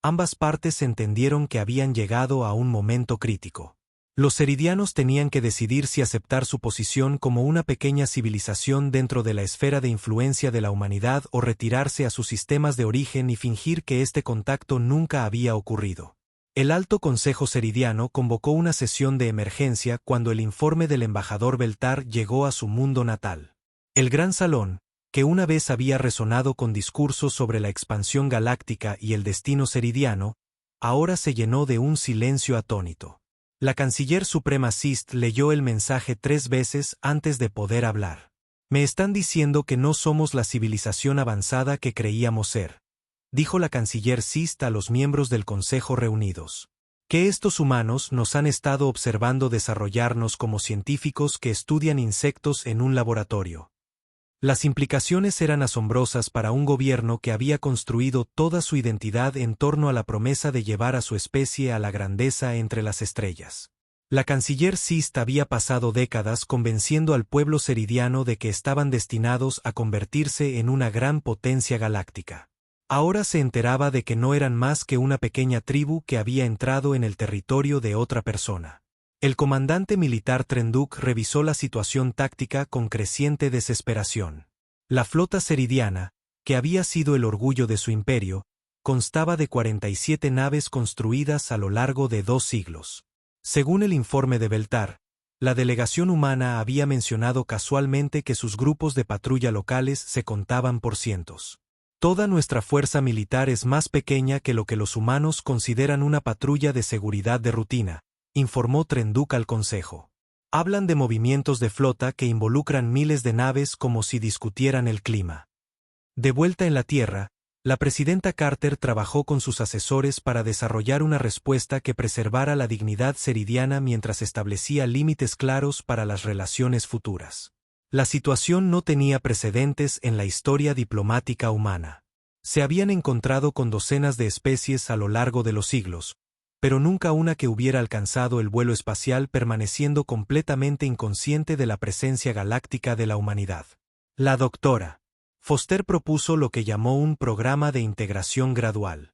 Speaker 1: ambas partes entendieron que habían llegado a un momento crítico. Los ceridianos tenían que decidir si aceptar su posición como una pequeña civilización dentro de la esfera de influencia de la humanidad o retirarse a sus sistemas de origen y fingir que este contacto nunca había ocurrido. El Alto Consejo Ceridiano convocó una sesión de emergencia cuando el informe del embajador Beltar llegó a su mundo natal. El Gran Salón, que una vez había resonado con discursos sobre la expansión galáctica y el destino ceridiano, ahora se llenó de un silencio atónito. La canciller suprema Sist leyó el mensaje 3 veces antes de poder hablar. Me están diciendo que no somos la civilización avanzada que creíamos ser, dijo la canciller Sist a los miembros del Consejo reunidos. Que estos humanos nos han estado observando desarrollarnos como científicos que estudian insectos en un laboratorio. Las implicaciones eran asombrosas para un gobierno que había construido toda su identidad en torno a la promesa de llevar a su especie a la grandeza entre las estrellas. La canciller Sist había pasado décadas convenciendo al pueblo ceridiano de que estaban destinados a convertirse en una gran potencia galáctica. Ahora se enteraba de que no eran más que una pequeña tribu que había entrado en el territorio de otra persona. El comandante militar Trenduk revisó la situación táctica con creciente desesperación. La flota ceridiana, que había sido el orgullo de su imperio, constaba de 47 naves construidas a lo largo de 2 siglos. Según el informe de Beltar, la delegación humana había mencionado casualmente que sus grupos de patrulla locales se contaban por cientos. Toda nuestra fuerza militar es más pequeña que lo que los humanos consideran una patrulla de seguridad de rutina, informó Trenduk al Consejo. Hablan de movimientos de flota que involucran miles de naves como si discutieran el clima. De vuelta en la Tierra, la presidenta Carter trabajó con sus asesores para desarrollar una respuesta que preservara la dignidad ceridiana mientras establecía límites claros para las relaciones futuras. La situación no tenía precedentes en la historia diplomática humana. Se habían encontrado con docenas de especies a lo largo de los siglos, pero nunca una que hubiera alcanzado el vuelo espacial permaneciendo completamente inconsciente de la presencia galáctica de la humanidad. La doctora Foster propuso lo que llamó un programa de integración gradual.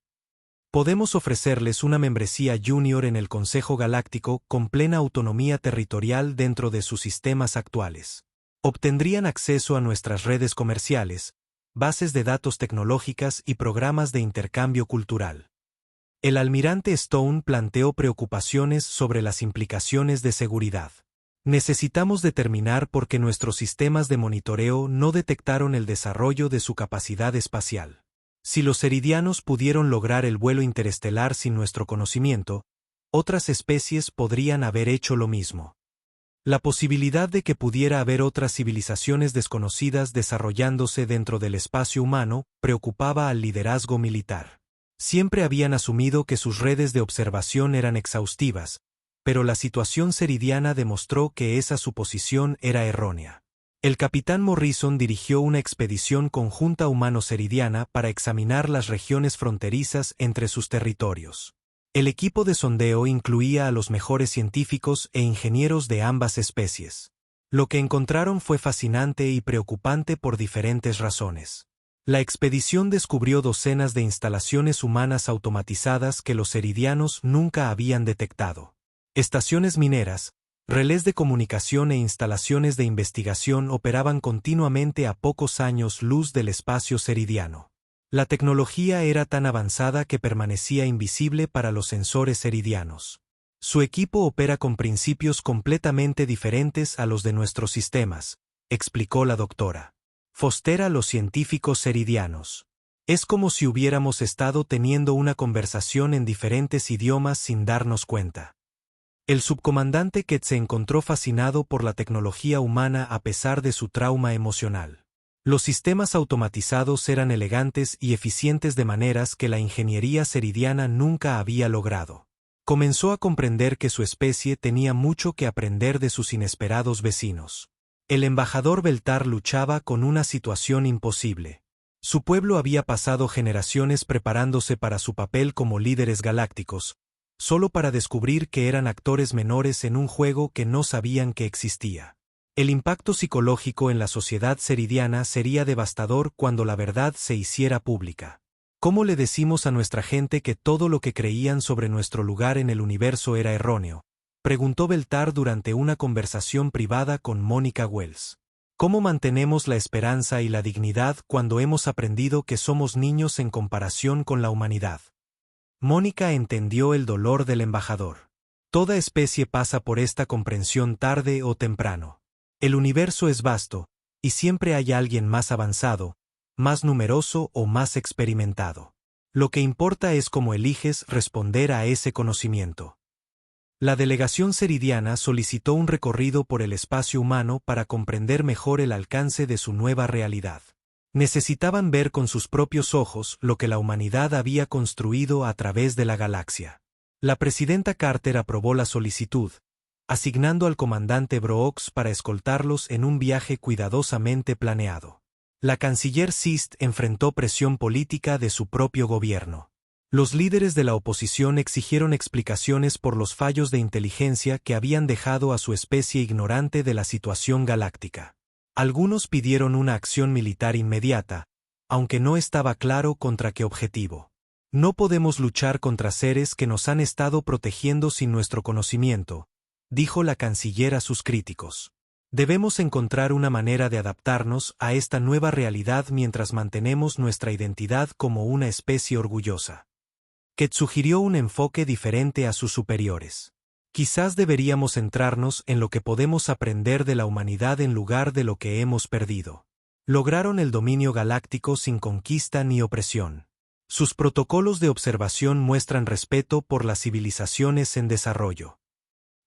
Speaker 1: Podemos ofrecerles una membresía junior en el Consejo Galáctico con plena autonomía territorial dentro de sus sistemas actuales. Obtendrían acceso a nuestras redes comerciales, bases de datos tecnológicas y programas de intercambio cultural. El almirante Stone planteó preocupaciones sobre las implicaciones de seguridad. Necesitamos determinar por qué nuestros sistemas de monitoreo no detectaron el desarrollo de su capacidad espacial. Si los ceridianos pudieron lograr el vuelo interestelar sin nuestro conocimiento, otras especies podrían haber hecho lo mismo. La posibilidad de que pudiera haber otras civilizaciones desconocidas desarrollándose dentro del espacio humano preocupaba al liderazgo militar. Siempre habían asumido que sus redes de observación eran exhaustivas, pero la situación ceridiana demostró que esa suposición era errónea. El capitán Morrison dirigió una expedición conjunta humano-ceridiana para examinar las regiones fronterizas entre sus territorios. El equipo de sondeo incluía a los mejores científicos e ingenieros de ambas especies. Lo que encontraron fue fascinante y preocupante por diferentes razones. La expedición descubrió docenas de instalaciones humanas automatizadas que los ceridianos nunca habían detectado. Estaciones mineras, relés de comunicación e instalaciones de investigación operaban continuamente a pocos años luz del espacio ceridiano. La tecnología era tan avanzada que permanecía invisible para los sensores ceridianos. Su equipo opera con principios completamente diferentes a los de nuestros sistemas, explicó la doctora Foster a los científicos ceridianos. Es como si hubiéramos estado teniendo una conversación en diferentes idiomas sin darnos cuenta. El subcomandante Kett se encontró fascinado por la tecnología humana a pesar de su trauma emocional. Los sistemas automatizados eran elegantes y eficientes de maneras que la ingeniería ceridiana nunca había logrado. Comenzó a comprender que su especie tenía mucho que aprender de sus inesperados vecinos. El embajador Beltar luchaba con una situación imposible. Su pueblo había pasado generaciones preparándose para su papel como líderes galácticos, solo para descubrir que eran actores menores en un juego que no sabían que existía. El impacto psicológico en la sociedad ceridiana sería devastador cuando la verdad se hiciera pública. ¿Cómo le decimos a nuestra gente que todo lo que creían sobre nuestro lugar en el universo era erróneo?, preguntó Beltar durante una conversación privada con Mónica Wells. ¿Cómo mantenemos la esperanza y la dignidad cuando hemos aprendido que somos niños en comparación con la humanidad? Mónica entendió el dolor del embajador. Toda especie pasa por esta comprensión tarde o temprano. El universo es vasto, y siempre hay alguien más avanzado, más numeroso o más experimentado. Lo que importa es cómo eliges responder a ese conocimiento. La delegación ceridiana solicitó un recorrido por el espacio humano para comprender mejor el alcance de su nueva realidad. Necesitaban ver con sus propios ojos lo que la humanidad había construido a través de la galaxia. La presidenta Carter aprobó la solicitud, asignando al comandante Brooks para escoltarlos en un viaje cuidadosamente planeado. La canciller Sist enfrentó presión política de su propio gobierno. Los líderes de la oposición exigieron explicaciones por los fallos de inteligencia que habían dejado a su especie ignorante de la situación galáctica. Algunos pidieron una acción militar inmediata, aunque no estaba claro contra qué objetivo. No podemos luchar contra seres que nos han estado protegiendo sin nuestro conocimiento, dijo la canciller a sus críticos. Debemos encontrar una manera de adaptarnos a esta nueva realidad mientras mantenemos nuestra identidad como una especie orgullosa. Ket sugirió un enfoque diferente a sus superiores. Quizás deberíamos centrarnos en lo que podemos aprender de la humanidad en lugar de lo que hemos perdido. Lograron el dominio galáctico sin conquista ni opresión. Sus protocolos de observación muestran respeto por las civilizaciones en desarrollo.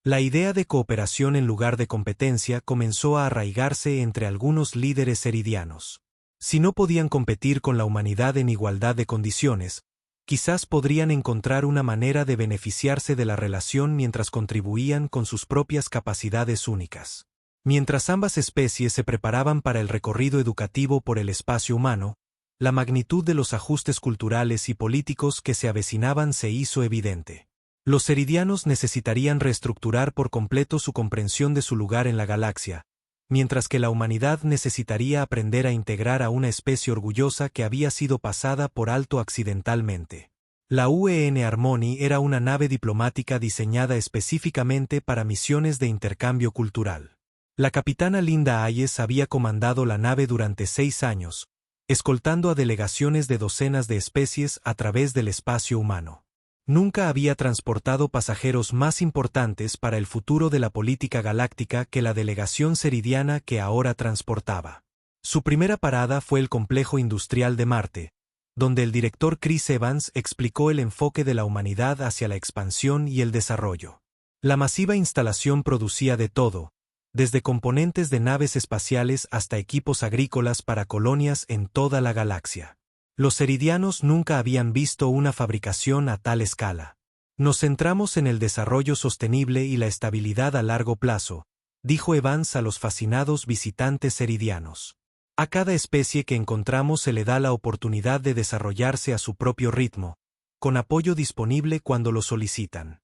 Speaker 1: La idea de cooperación en lugar de competencia comenzó a arraigarse entre algunos líderes eridianos. Si no podían competir con la humanidad en igualdad de condiciones, quizás podrían encontrar una manera de beneficiarse de la relación mientras contribuían con sus propias capacidades únicas. Mientras ambas especies se preparaban para el recorrido educativo por el espacio humano, la magnitud de los ajustes culturales y políticos que se avecinaban se hizo evidente. Los eridianos necesitarían reestructurar por completo su comprensión de su lugar en la galaxia, mientras que la humanidad necesitaría aprender a integrar a una especie orgullosa que había sido pasada por alto accidentalmente. La UN Harmony era una nave diplomática diseñada específicamente para misiones de intercambio cultural. La capitana Linda Hayes había comandado la nave durante 6 años, escoltando a delegaciones de docenas de especies a través del espacio humano. Nunca había transportado pasajeros más importantes para el futuro de la política galáctica que la delegación ceridiana que ahora transportaba. Su primera parada fue el complejo industrial de Marte, donde el director Chris Evans explicó el enfoque de la humanidad hacia la expansión y el desarrollo. La masiva instalación producía de todo, desde componentes de naves espaciales hasta equipos agrícolas para colonias en toda la galaxia. Los ceridianos nunca habían visto una fabricación a tal escala. Nos centramos en el desarrollo sostenible y la estabilidad a largo plazo, dijo Evans a los fascinados visitantes ceridianos. A cada especie que encontramos se le da la oportunidad de desarrollarse a su propio ritmo, con apoyo disponible cuando lo solicitan.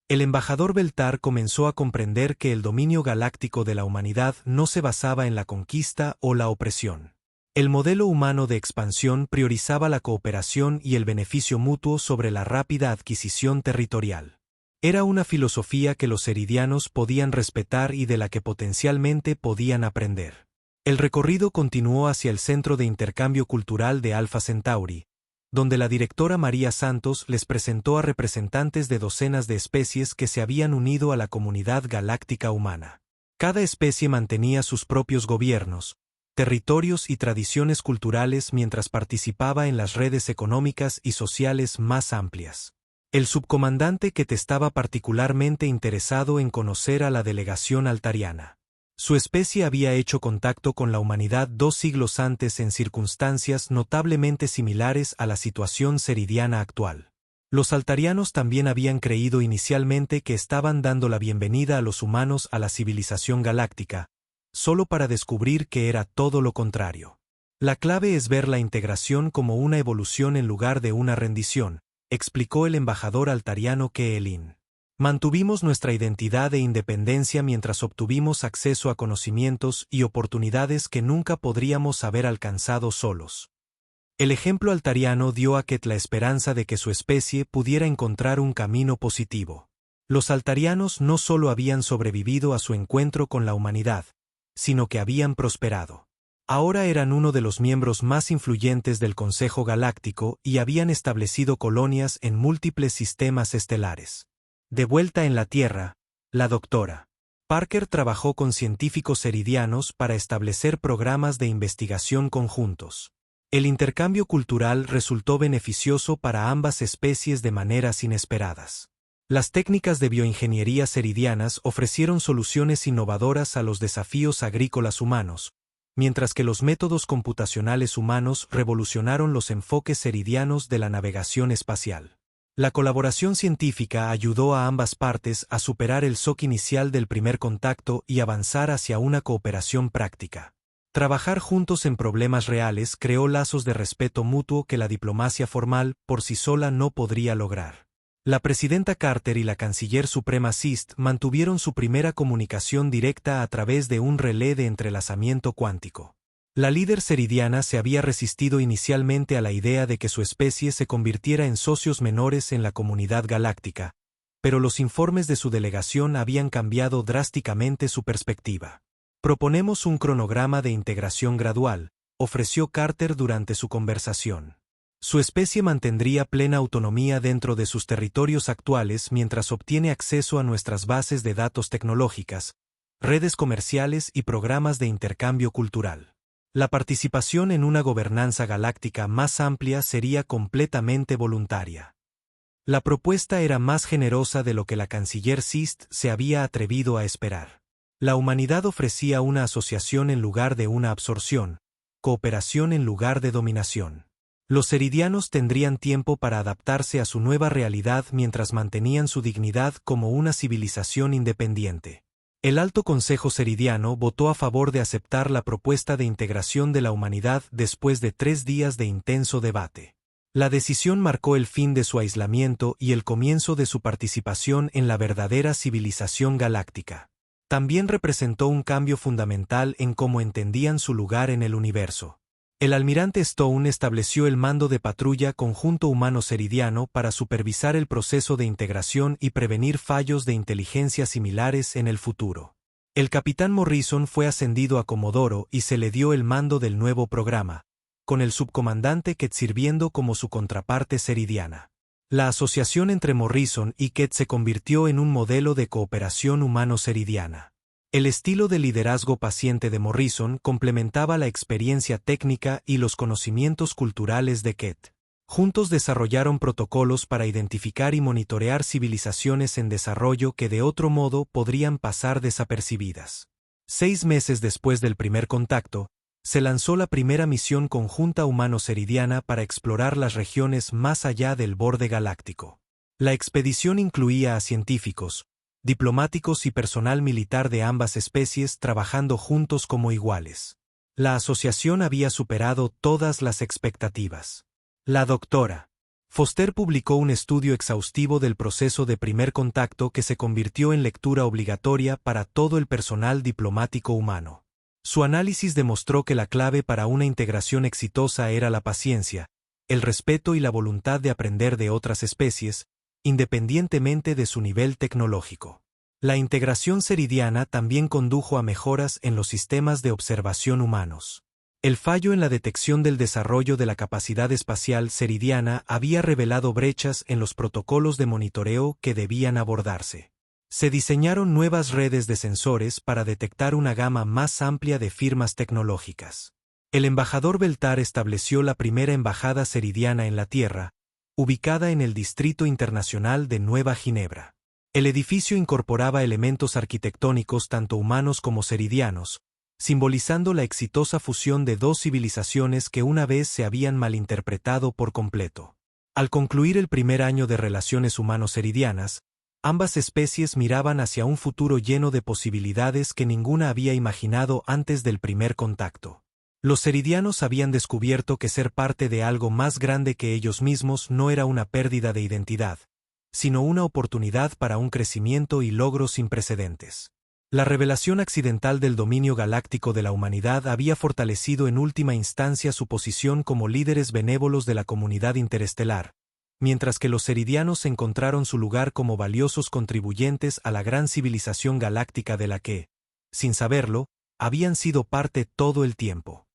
Speaker 1: El embajador Beltar comenzó a comprender que el dominio galáctico de la humanidad no se basaba en la conquista o la opresión. El modelo humano de expansión priorizaba la cooperación y el beneficio mutuo sobre la rápida adquisición territorial. Era una filosofía que los ceridianos podían respetar y de la que potencialmente podían aprender. El recorrido continuó hacia el Centro de Intercambio Cultural de Alpha Centauri, donde la directora María Santos les presentó a representantes de docenas de especies que se habían unido a la comunidad galáctica humana. Cada especie mantenía sus propios gobiernos, territorios y tradiciones culturales mientras participaba en las redes económicas y sociales más amplias. El subcomandante Ket estaba particularmente interesado en conocer a la delegación altariana. Su especie había hecho contacto con la humanidad 2 siglos antes en circunstancias notablemente similares a la situación ceridiana actual. Los altarianos también habían creído inicialmente que estaban dando la bienvenida a los humanos a la civilización galáctica, solo para descubrir que era todo lo contrario. La clave es ver la integración como una evolución en lugar de una rendición, explicó el embajador altariano Keelin. Mantuvimos nuestra identidad e independencia mientras obtuvimos acceso a conocimientos y oportunidades que nunca podríamos haber alcanzado solos. El ejemplo altariano dio a Ket la esperanza de que su especie pudiera encontrar un camino positivo. Los altarianos no solo habían sobrevivido a su encuentro con la humanidad, sino que habían prosperado. Ahora eran uno de los miembros más influyentes del Consejo Galáctico y habían establecido colonias en múltiples sistemas estelares. De vuelta en la Tierra, la Dra. Parker trabajó con científicos ceridianos para establecer programas de investigación conjuntos. El intercambio cultural resultó beneficioso para ambas especies de maneras inesperadas. Las técnicas de bioingeniería ceridianas ofrecieron soluciones innovadoras a los desafíos agrícolas humanos, mientras que los métodos computacionales humanos revolucionaron los enfoques ceridianos de la navegación espacial. La colaboración científica ayudó a ambas partes a superar el shock inicial del primer contacto y avanzar hacia una cooperación práctica. Trabajar juntos en problemas reales creó lazos de respeto mutuo que la diplomacia formal por sí sola no podría lograr. La presidenta Carter y la canciller suprema Sist mantuvieron su primera comunicación directa a través de un relé de entrelazamiento cuántico. La líder ceridiana se había resistido inicialmente a la idea de que su especie se convirtiera en socios menores en la comunidad galáctica, pero los informes de su delegación habían cambiado drásticamente su perspectiva. Proponemos un cronograma de integración gradual, ofreció Carter durante su conversación. Su especie mantendría plena autonomía dentro de sus territorios actuales mientras obtiene acceso a nuestras bases de datos tecnológicas, redes comerciales y programas de intercambio cultural. La participación en una gobernanza galáctica más amplia sería completamente voluntaria. La propuesta era más generosa de lo que la canciller Sist se había atrevido a esperar. La humanidad ofrecía una asociación en lugar de una absorción, cooperación en lugar de dominación. Los ceridianos tendrían tiempo para adaptarse a su nueva realidad mientras mantenían su dignidad como una civilización independiente. El Alto Consejo Ceridiano votó a favor de aceptar la propuesta de integración de la humanidad después de 3 días de intenso debate. La decisión marcó el fin de su aislamiento y el comienzo de su participación en la verdadera civilización galáctica. También representó un cambio fundamental en cómo entendían su lugar en el universo. El almirante Stone estableció el mando de patrulla conjunto humano-ceridiano para supervisar el proceso de integración y prevenir fallos de inteligencia similares en el futuro. El capitán Morrison fue ascendido a comodoro y se le dio el mando del nuevo programa, con el subcomandante Kett sirviendo como su contraparte ceridiana. La asociación entre Morrison y Kett se convirtió en un modelo de cooperación humano-ceridiana. El estilo de liderazgo paciente de Morrison complementaba la experiencia técnica y los conocimientos culturales de Kett. Juntos desarrollaron protocolos para identificar y monitorear civilizaciones en desarrollo que de otro modo podrían pasar desapercibidas. 6 meses después del primer contacto, se lanzó la primera misión conjunta humano-ceridiana para explorar las regiones más allá del borde galáctico. La expedición incluía a científicos, diplomáticos y personal militar de ambas especies trabajando juntos como iguales. La asociación había superado todas las expectativas. La doctora Foster publicó un estudio exhaustivo del proceso de primer contacto que se convirtió en lectura obligatoria para todo el personal diplomático humano. Su análisis demostró que la clave para una integración exitosa era la paciencia, el respeto y la voluntad de aprender de otras especies, independientemente de su nivel tecnológico. La integración ceridiana también condujo a mejoras en los sistemas de observación humanos. El fallo en la detección del desarrollo de la capacidad espacial ceridiana había revelado brechas en los protocolos de monitoreo que debían abordarse. Se diseñaron nuevas redes de sensores para detectar una gama más amplia de firmas tecnológicas. El embajador Beltar estableció la primera embajada ceridiana en la Tierra, ubicada en el Distrito Internacional de Nueva Ginebra. El edificio incorporaba elementos arquitectónicos tanto humanos como ceridianos, simbolizando la exitosa fusión de dos civilizaciones que una vez se habían malinterpretado por completo. Al concluir el primer año de relaciones humano-ceridianas, ambas especies miraban hacia un futuro lleno de posibilidades que ninguna había imaginado antes del primer contacto. Los ceridianos habían descubierto que ser parte de algo más grande que ellos mismos no era una pérdida de identidad, sino una oportunidad para un crecimiento y logros sin precedentes. La revelación accidental del dominio galáctico de la humanidad había fortalecido en última instancia su posición como líderes benévolos de la comunidad interestelar, mientras que los ceridianos encontraron su lugar como valiosos contribuyentes a la gran civilización galáctica de la que, sin saberlo, habían sido parte todo el tiempo.